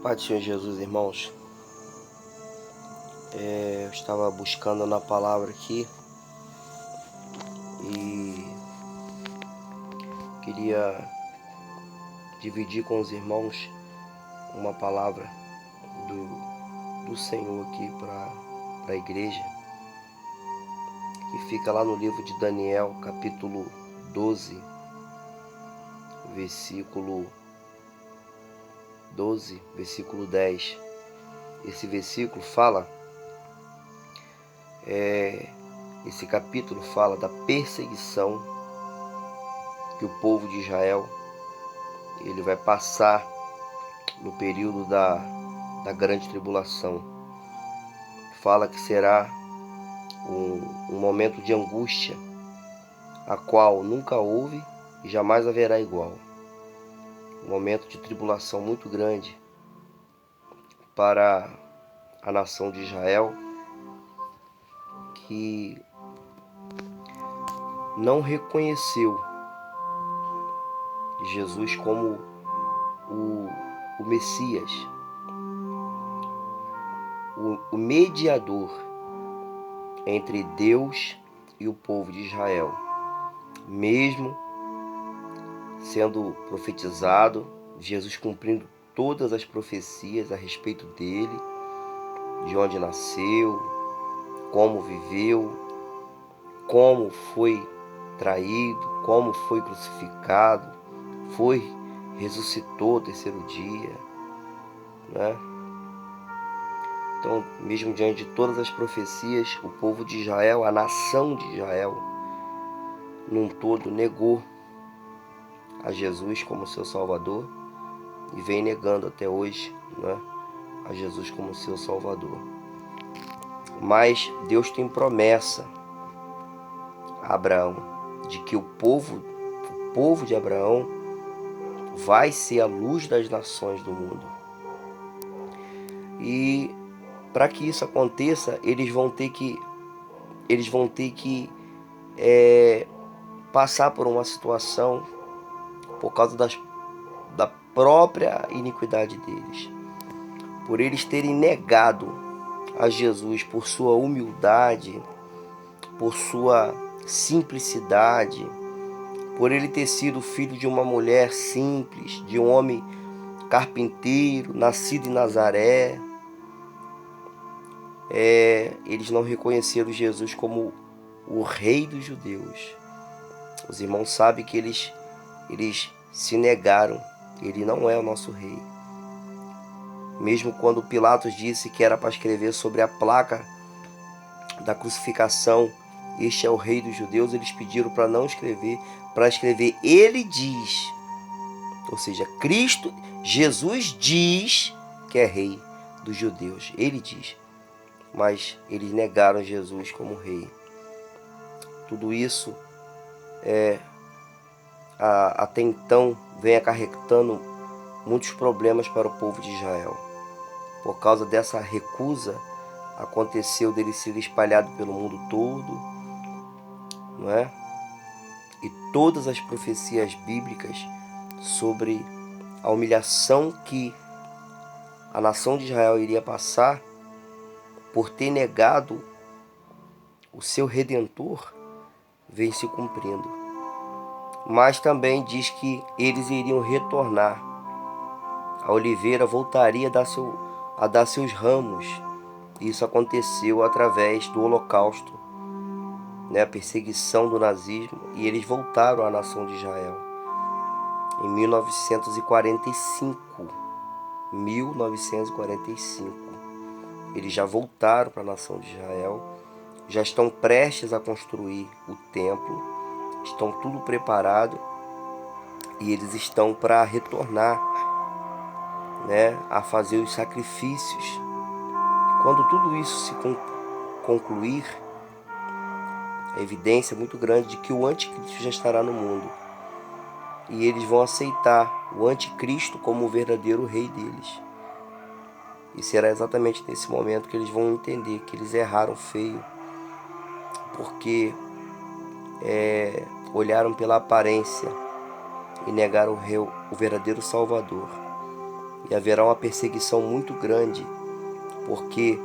Pai do Senhor Jesus, irmãos, eu estava buscando na palavra aqui e queria dividir com os irmãos uma palavra do Senhor aqui para a igreja, que fica lá no livro de Daniel, capítulo 12, versículo 10. Esse versículo fala, esse capítulo fala da perseguição que o povo de Israel ele vai passar no período da grande tribulação. Fala que será um momento de angústia, a qual nunca houve e jamais haverá igual. Um momento de tribulação muito grande para a nação de Israel, que não reconheceu Jesus como o Messias, o mediador entre Deus e o povo de Israel. Mesmo sendo profetizado, Jesus cumprindo todas as profecias a respeito dele, de onde nasceu, como viveu, como foi traído, como foi crucificado, ressuscitou ao terceiro dia, né? Então, mesmo diante de todas as profecias, o povo de Israel, a nação de Israel, num todo negou a Jesus como seu Salvador e vem negando até hoje, né, a Jesus como seu Salvador. Mas Deus tem promessa a Abraão de que o povo de Abraão vai ser a luz das nações do mundo. E para que isso aconteça, eles vão ter que passar por uma situação por causa da própria iniquidade deles. Por eles terem negado a Jesus por sua humildade, por sua simplicidade, por ele ter sido filho de uma mulher simples, de um homem carpinteiro, nascido em Nazaré. Eles não reconheceram Jesus como o rei dos judeus. Os irmãos sabem que eles se negaram. Ele não é o nosso rei. Mesmo quando Pilatos disse que era para escrever sobre a placa da crucificação, este é o rei dos judeus, eles pediram para não escrever, para escrever ele diz. Ou seja, Jesus diz que é rei dos judeus. Ele diz. Mas eles negaram Jesus como rei. Tudo isso até então vem acarretando muitos problemas para o povo de Israel. Por causa dessa recusa, aconteceu dele ser espalhado pelo mundo todo, não é? E todas as profecias bíblicas sobre a humilhação que a nação de Israel iria passar por ter negado o seu Redentor, vem se cumprindo. Mas também diz que eles iriam retornar. A oliveira voltaria a dar seus ramos. Isso aconteceu através do Holocausto, né? A perseguição do nazismo, e eles voltaram à nação de Israel. Em 1945. Eles já voltaram para a nação de Israel, já estão prestes a construir o templo, estão tudo preparado e eles estão para retornar, né, a fazer os sacrifícios. Quando tudo isso se concluir, a evidência muito grande de que o anticristo já estará no mundo. E eles vão aceitar o anticristo como o verdadeiro rei deles. E será exatamente nesse momento que eles vão entender que eles erraram feio, porque olharam pela aparência e negaram o verdadeiro Salvador. e haverá uma perseguição muito grande, porque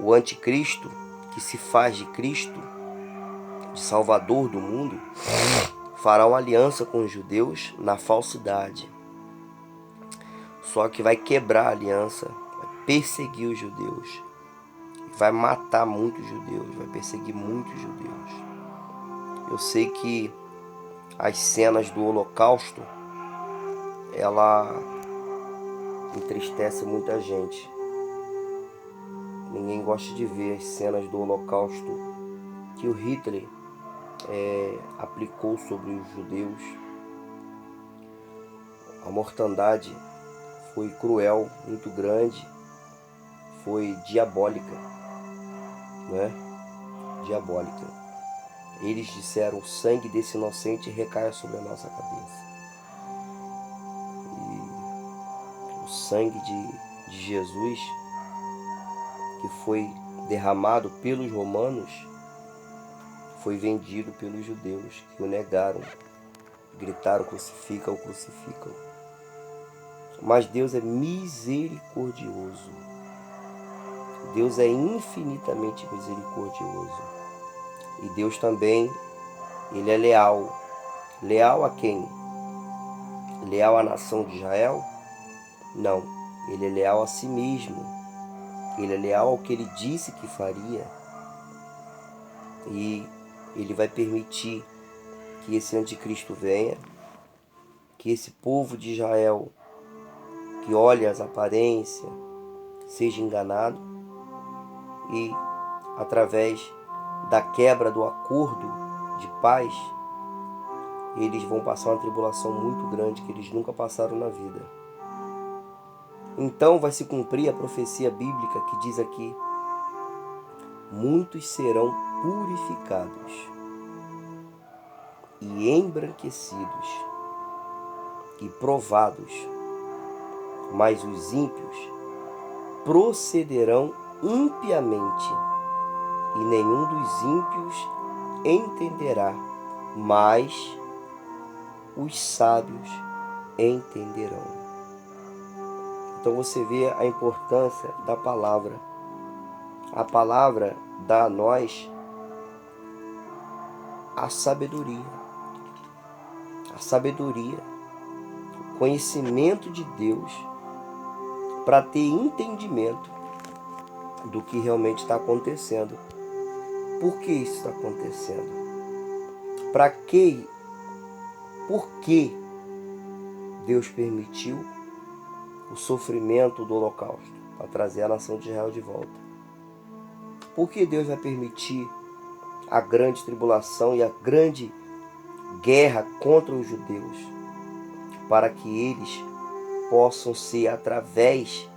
o anticristo, que se faz de Cristo, de Salvador do mundo, fará uma aliança com os judeus na falsidade. Só que vai quebrar a aliança, vai perseguir os judeus, vai matar muitos judeus, vai perseguir muitos judeus. Eu sei que as cenas do Holocausto, ela entristece muita gente. Ninguém gosta de ver as cenas do Holocausto que o Hitler aplicou sobre os judeus. A mortandade foi cruel, muito grande, foi diabólica, né? Diabólica. Eles disseram: o sangue desse inocente recaia sobre a nossa cabeça. E o sangue de Jesus, que foi derramado pelos romanos, foi vendido pelos judeus, que o negaram, gritaram: crucificam, crucificam. Mas Deus é misericordioso. Deus é infinitamente misericordioso. E Deus também, Ele é leal. Leal a quem? Leal à nação de Israel? Não. Ele é leal a si mesmo. Ele é leal ao que Ele disse que faria. E Ele vai permitir que esse anticristo venha, que esse povo de Israel, que olha as aparências, seja enganado, e através da quebra do acordo de paz, eles vão passar uma tribulação muito grande que eles nunca passaram na vida. Então vai se cumprir a profecia bíblica que diz aqui: muitos serão purificados e embranquecidos e provados, mas os ímpios procederão impiamente, e nenhum dos ímpios entenderá, mas os sábios entenderão. Então você vê a importância da palavra. A palavra dá a nós a sabedoria, o conhecimento de Deus, para ter entendimento do que realmente está acontecendo. Por que isso está acontecendo? Para quê? Por que Deus permitiu o sofrimento do Holocausto? Para trazer a nação de Israel de volta. Por que Deus vai permitir a grande tribulação e a grande guerra contra os judeus? Para que eles possam ser, através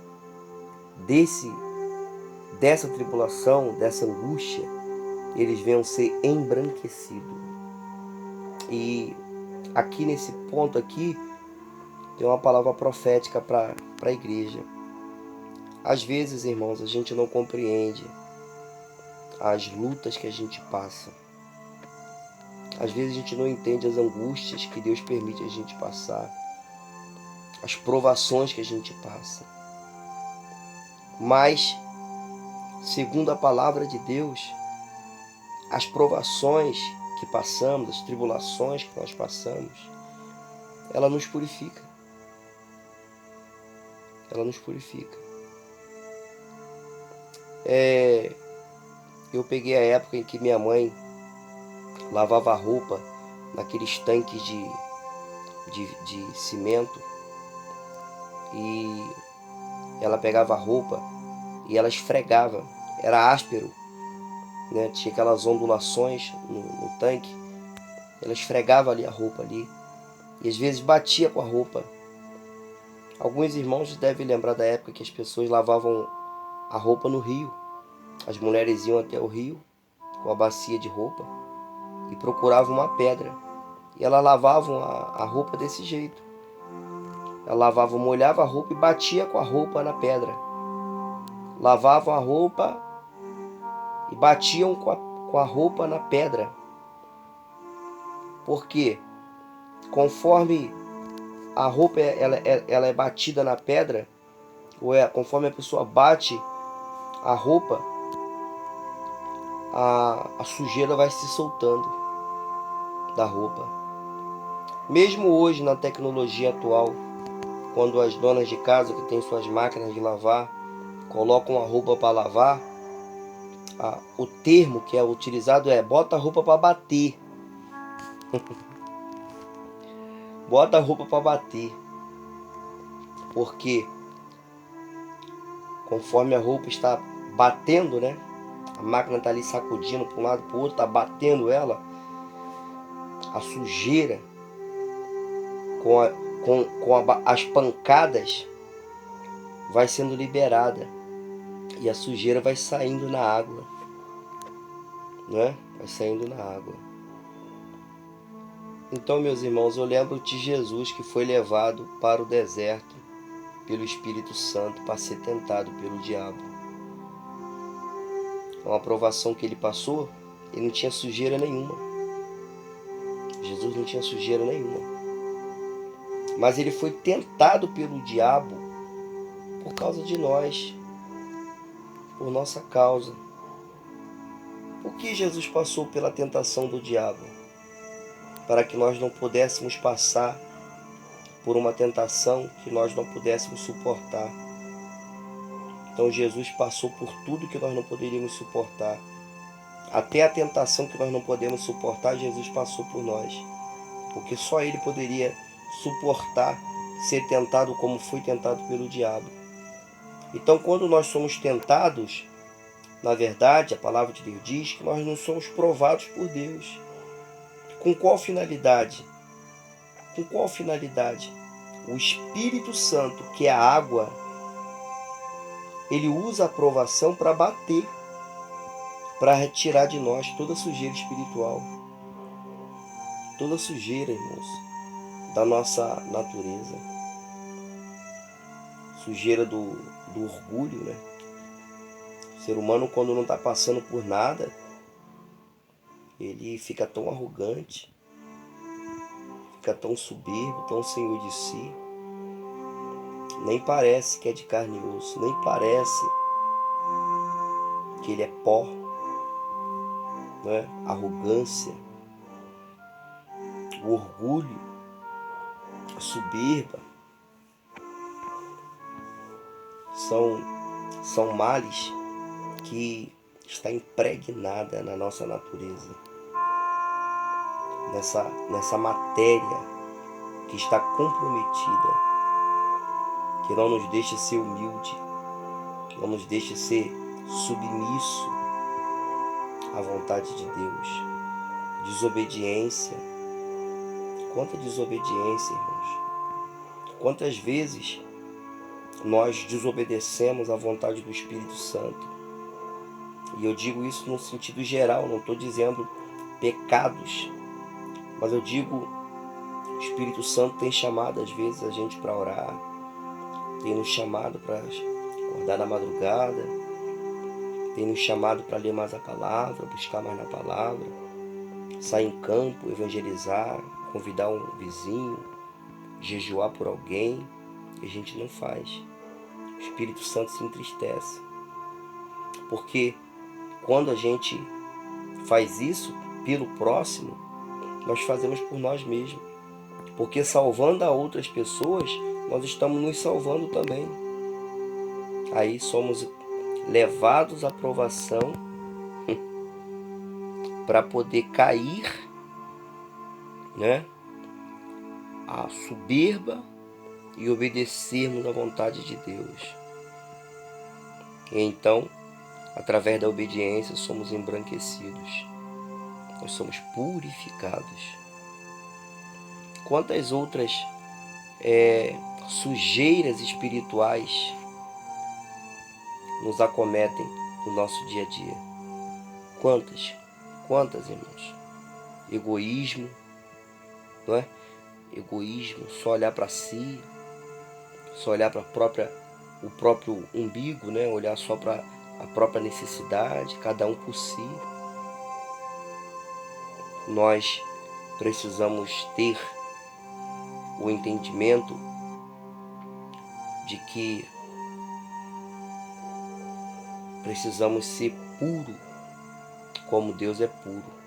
dessa tribulação, dessa angústia, eles venham ser embranquecidos. E aqui nesse ponto aqui, tem uma palavra profética para a igreja. Às vezes, irmãos, a gente não compreende as lutas que a gente passa. Às vezes a gente não entende as angústias que Deus permite a gente passar, as provações que a gente passa. Mas, segundo a palavra de Deus, as provações que passamos, as tribulações que nós passamos, ela nos purifica. Ela nos purifica. Eu peguei a época em que minha mãe lavava a roupa naqueles tanques de cimento, e ela pegava a roupa e ela esfregava, era áspero, né? Tinha aquelas ondulações no tanque, ela esfregava ali a roupa ali, e às vezes batia com a roupa. Alguns irmãos devem lembrar da época que as pessoas lavavam a roupa no rio. As mulheres iam até o rio com a bacia de roupa e procuravam uma pedra, e elas lavavam a roupa desse jeito. Ela lavava, molhava a roupa e batia com a roupa na pedra. Lavavam a roupa e batiam com a roupa na pedra. Porque conforme a roupa ela é batida na pedra, ou conforme a pessoa bate a roupa, a sujeira vai se soltando da roupa. Mesmo hoje, na tecnologia atual, quando as donas de casa que têm suas máquinas de lavar colocam a roupa para lavar, o termo que é utilizado é bota a roupa para bater. Bota a roupa para bater. Porque conforme a roupa está batendo, né? A máquina está ali sacudindo para um lado para o outro, está batendo ela. A sujeira as pancadas vai sendo liberada e a sujeira vai saindo na água, né? Vai saindo na água. Então, meus irmãos, eu lembro de Jesus que foi levado para o deserto pelo Espírito Santo para ser tentado pelo diabo. Uma provação que ele passou, ele não tinha sujeira nenhuma. Jesus não tinha sujeira nenhuma. Mas ele foi tentado pelo diabo por causa de nós, por nossa causa. Por que Jesus passou pela tentação do diabo? Para que nós não pudéssemos passar por uma tentação que nós não pudéssemos suportar. Então Jesus passou por tudo que nós não poderíamos suportar. Até a tentação que nós não podemos suportar, Jesus passou por nós. Porque só Ele poderia suportar ser tentado como foi tentado pelo diabo. Então, quando nós somos tentados, na verdade, a palavra de Deus diz que nós não somos provados por Deus. Com qual finalidade? Com qual finalidade? O Espírito Santo, que é a água, ele usa a provação para bater, para retirar de nós toda sujeira espiritual. Toda sujeira, irmãos, da nossa natureza. Sujeira do orgulho, né? O ser humano, quando não está passando por nada, ele fica tão arrogante, fica tão soberbo, tão senhor de si. Nem parece que é de carne e osso, nem parece que ele é pó, né? Arrogância, o orgulho, a soberba, são males que está impregnada na nossa natureza, nessa matéria que está comprometida, que não nos deixa ser humilde, não nos deixa ser submisso à vontade de Deus. Desobediência. Quanta desobediência, irmãos. Quantas vezes nós desobedecemos à vontade do Espírito Santo. E eu digo isso no sentido geral, não estou dizendo pecados, mas eu digo, o Espírito Santo tem chamado às vezes a gente para orar, tem nos chamado para acordar na madrugada, tem nos chamado para ler mais a palavra, buscar mais na palavra, sair em campo, evangelizar, convidar um vizinho, jejuar por alguém, e a gente não faz. O Espírito Santo se entristece, porque quando a gente faz isso pelo próximo, nós fazemos por nós mesmos, porque salvando a outras pessoas, nós estamos nos salvando também. Aí somos levados à provação para poder cair, né, a soberba e obedecermos à vontade de Deus. E então, através da obediência, somos embranquecidos. Nós somos purificados. Quantas outras sujeiras espirituais nos acometem no nosso dia a dia? Quantas, irmãos? Egoísmo, não é? Egoísmo, só olhar para si, só olhar para o próprio umbigo, né? Olhar só para a própria necessidade, cada um por si. Nós precisamos ter o entendimento de que precisamos ser puro como Deus é puro.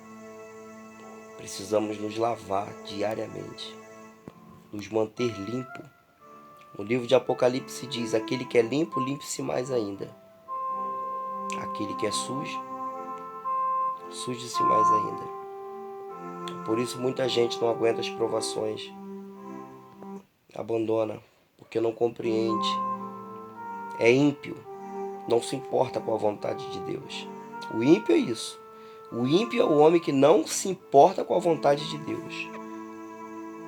Precisamos nos lavar diariamente, nos manter limpo. No livro de Apocalipse diz: aquele que é limpo, limpe-se mais ainda. Aquele que é sujo, suje-se mais ainda. Por isso muita gente não aguenta as provações, abandona, porque não compreende. É ímpio, não se importa com a vontade de Deus. O ímpio é isso. O ímpio é o homem que não se importa com a vontade de Deus.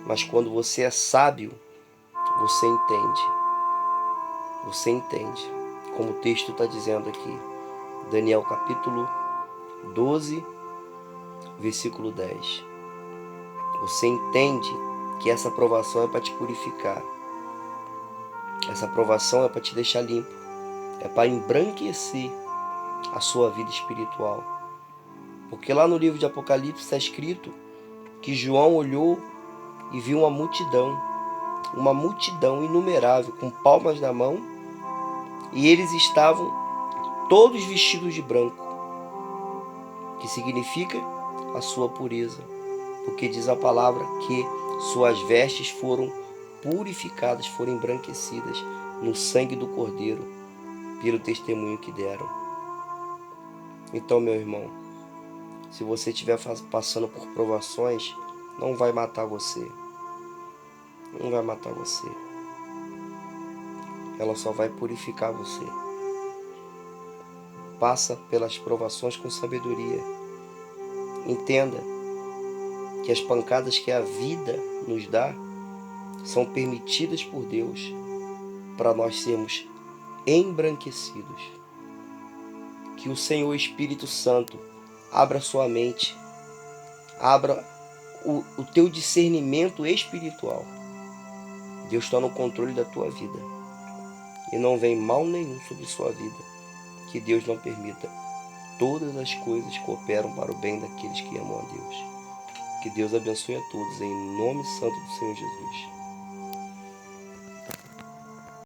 Mas quando você é sábio, você entende. Você entende. Como o texto está dizendo aqui. Daniel capítulo 12, versículo 10. Você entende que essa provação é para te purificar. Essa provação é para te deixar limpo. É para embranquecer a sua vida espiritual. Porque lá no livro de Apocalipse está escrito que João olhou e viu uma multidão inumerável, com palmas na mão, e eles estavam todos vestidos de branco, que significa a sua pureza, porque diz a palavra que suas vestes foram purificadas, foram embranquecidas no sangue do Cordeiro, pelo testemunho que deram. Então, meu irmão, se você estiver passando por provações, não vai matar você. Não vai matar você. Ela só vai purificar você. Passa pelas provações com sabedoria. Entenda que as pancadas que a vida nos dá são permitidas por Deus para nós sermos embranquecidos. Que o Senhor Espírito Santo abra sua mente, abra o teu discernimento espiritual. Deus está no controle da tua vida e não vem mal nenhum sobre sua vida. Que Deus não permita. Todas as coisas cooperam para o bem daqueles que amam a Deus. Que Deus abençoe a todos, em nome santo do Senhor Jesus.